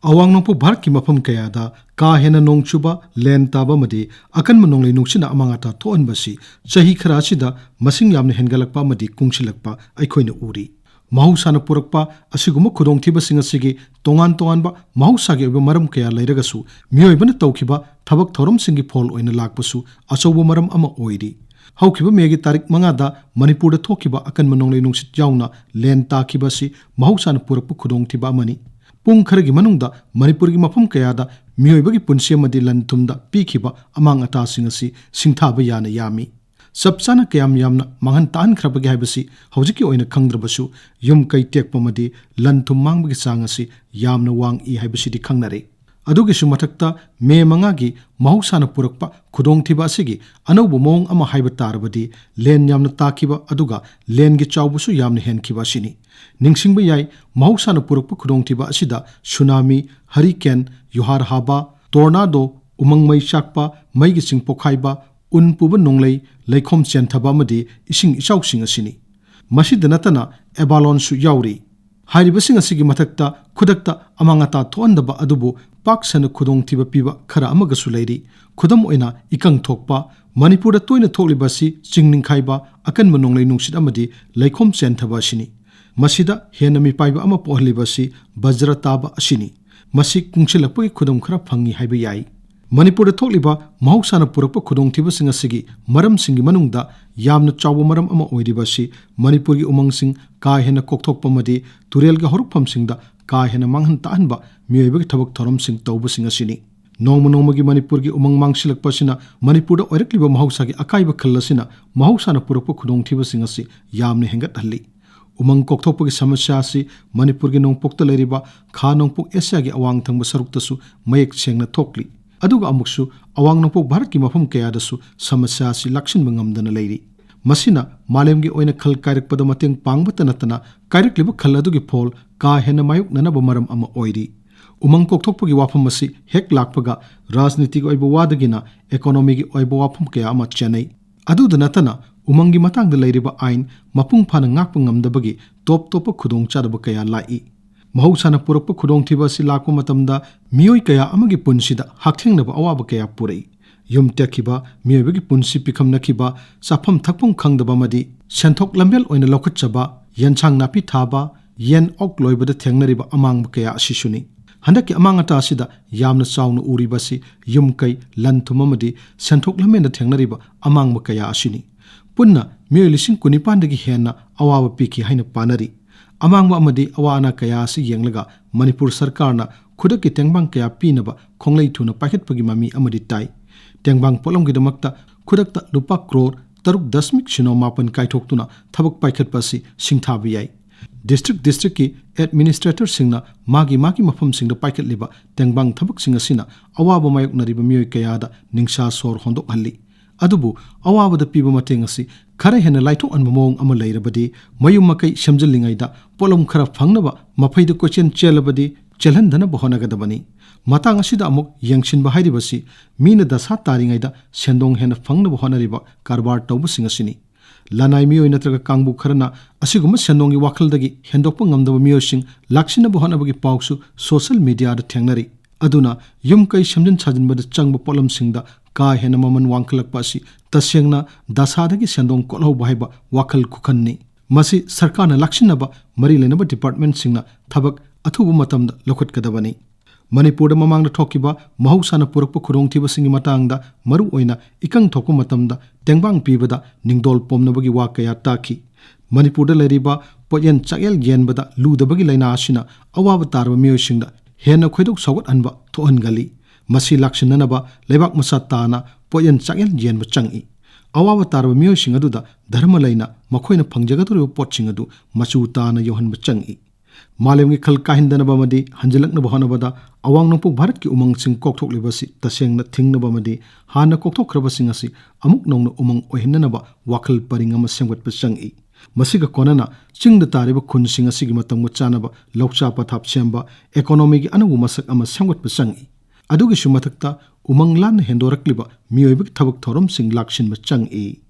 Awang nongpo Bharat ki mafam kayada ka hena nongchuba len taba madi akan manonglei nungsina amangata thoan basi chahi khara sida masing yamna hengalakpa madi kungsilakpa aikhoina uri. Mahousana Porakpa asiguma Khudongthiba singa sigi tongan ba Mahousagi oiba maram kaya lairagasu miyoibana tawkiba thabak thorom singi phol oina lakpasu achauba maram ama oiri. Haukiba megi tarik mangada Manipur da thokiba akan manonglei nungsit yauna len takiba si Mahousana Porakpa Khudongthiba amani. Pung kharagi manungda Manipur gi mafam kayada miyoibagi punsi amadi lantumda pikiba amang ata singasi singthaba yana yami. Sabsana kayam yamna mangan taan khrabagi haibasi haujiki oina khangdrabasu yum kai tekpa madi lantum mangbagi sangasi yamna wang I haibasi di khangnare. Adugi sumatakta me mangagi Mahousana Porakpa Khudongthiba asigi anaubu mong ama haiba tarabadi len yamna takiba aduga len gi chawbusu yamna henkiba sini. Ningsingba yai Mahousana Porakpa Khudongthiba asida tsunami, hurricane, yuhar haba, tornado, umang mai shakpa, mai gi sing pokhaiba, unpuba nonglei, laikom chenthaba amadi ising ichaw sing asini. Masida natana ebalon su yauri. Hairibasing asigi matakta khudakta amangata thoandaba adubu paksana Khudongthiba piba khara amagasu leiri. Khudam oina ikang thokpa, Manipur da toina thoklibasi chingninghaiba akan manonglei nungsit amadi laikom chenthaba asini. Masida henami paiba ama pohlibasi bajra taba asini. Masi kungsilakpagi khudam khara phangi haiba yai. Manipur da thokliba Mahousana Porakpa Khudongthiba singa sigi maram singi manungda yamna chawba maram ama oiribasi Manipur gi umang sing ka hena kokthokpa madi turel ga horukpham singda ka hena manghan taanba miyoibagi thabak thorom sing tawba singa sini. Nongma gi Manipur gi umang mangsilakpa sina Manipur da oirakliba Mahousa gi akaiba khallasina Mahousana Porakpa Khudongthiba singa si yamna hengat halli. Umang kokthokpa gi samasya si Manipur gi nongpokta leiriba kha nongpok Asia gi awang thangba saruktasu mayek sengna thokli. Aduga amuksu awang nongpok Bharat ki mafam kayadasu samasya si lakshin mangamdana leiri. Masina malemgi oina khal kairakpada mateng pangbata natana kairakliba khal adugi phol ka hena mayuk nanaba maram ama oiri. Umang kokthokpagi wafam asi hek lakpaga rajniti oiba wadagina economy gi oiba wafam kaya ama chanai. Aduda natana umangi matangda leiriba ain mapung phana ngakpa ngamdabagi topa khudongchadaba kaya lai. Mahousana Porakpa Khudongthiba si lakpa matamda miyoi kaya amagi punsida hakthengnaba awaba kaya purai. Yum tekhiba miyoibagi punsi pikhamnakiba safam thakpam khangdaba madi senthok lambel oina lokhatchaba yanchang napi thaba yen ok loibada thengnariba amangba kaya asisuni. Handaki amangata asida yamna chawna uribasi yum kai lanthum amadi senthok lamenda thengnariba amangba kaya asini. Punna miyoi lising kunipandagi henna awaba piki haina panari. Amangba amadi awana kaya si yenglaga Manipur sarkarna khudaki tengbang kaya pinaba khonglei thuna pakhetpagi mami amadi tai. Tengbang polomgi damakta khudakta lupa crore 3.9 kaithoktuna thabak paikhatpasi singthaba yai. District ki administrator singna magi mafam singda paikhatliba tengbang thabak singasina awaba mayok nariba miyoi kayada ningsha sor hondok halli. Adubu awabada piba mateng asi khara hena laitho anba mong ama leirabadi mayum makai shamjallingaida polom khara phangnaba maphaida question chelabadi chelhandana bohonagadabani. Matang asida amuk yangshin bahairibasi mina dasa taringaida sendong hena phangnaba honariba karbar tawbu singasini. Lanai miyoi natraga kangbu kharana asiguma sendongi wakhaldagi hendokpa ngamdaba miyosing lakshina bohonabagi pawsu social media da thengnari. Aduna yum kai shamjan chajinbada changba polom singda ka hena maman wangkalakpa asi tasengna dasadagi sendong kolhau bahaiba wakhal kukhanni. Masi sarkarna lakshinaba mari lenaba department singna thabak athubu matamda lokhatkadabani. Manipur da mamangda thokiba Mahousana Porakpa Khudongthiba singi matangda maru oina ikang thokpa matamda tengbang pibada ningdol pomnabagi wa kaya taki. Manipur da leiriba poyen chakel yenbada ludabagi laina asina awaba tarba miyosingda hena khoidok sagot anba thohangali. Masi lakshinanaba leibak masa tana poyen chakel yenba changi. Awaba tarba miyosing aduda dharma laina makhoina phangjagadoriba potsing adu machu tana yohanba changi. Malemgi khal kahindanaba madi hanjalaknaba honabada awang nongpok Bharat ki umang sing kokthoklibasi tasengna thingnaba madi hana kokthokrabasing asi amuk nongna umang ohinnanaba wakhal paringama semgatpa changi. Masiga konana chingda tariba khun sing asigi matangmu chanaba lokcha pathap semba economy gi anawu masak ama semgatpa changi. Adugi sumathakta umang lan hendorakliba miyoibik thabak thorom sing lakshinba changi.